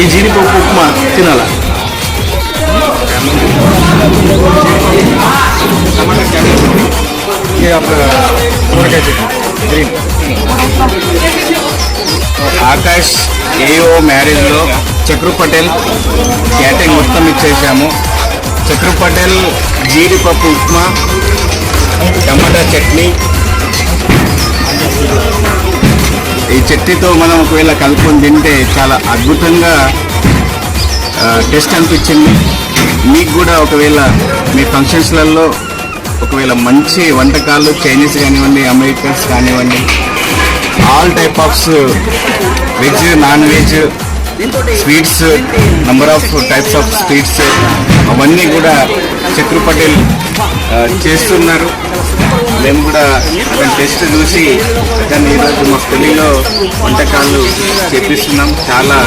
ఈ జీడిపప్పు ఉప్మా తినాలా? ఆకాష్ ఏఓ మ్యారేజ్లో చక్రు పటేల్ క్యాటరింగ్ మొత్తం ఇచ్చేసాము. చక్రు పటేల్ జీడిపప్పు ఉప్మా, టమాటా చట్నీ. ఈ చట్నీతో మనం ఒకవేళ కలుపుకొని తింటే చాలా అద్భుతంగా టేస్ట్ అనిపించింది. మీకు కూడా ఒకవేళ మీ ఫంక్షన్స్లలో ఒకవేళ మంచి వంటకాలు చైనీస్ కానివ్వండి, అమెరికన్స్ కానివ్వండి, all type of veg, non veg, sweets, number of types of sweets అవన్నీ కూడా చక్రు పటేల్ చేస్తున్నారు. మేము కూడా అతని టెస్ట్ చూసి అతను ఈరోజు మా పెళ్లిలో వంటకాలు చేపిస్తున్నాం. చాలా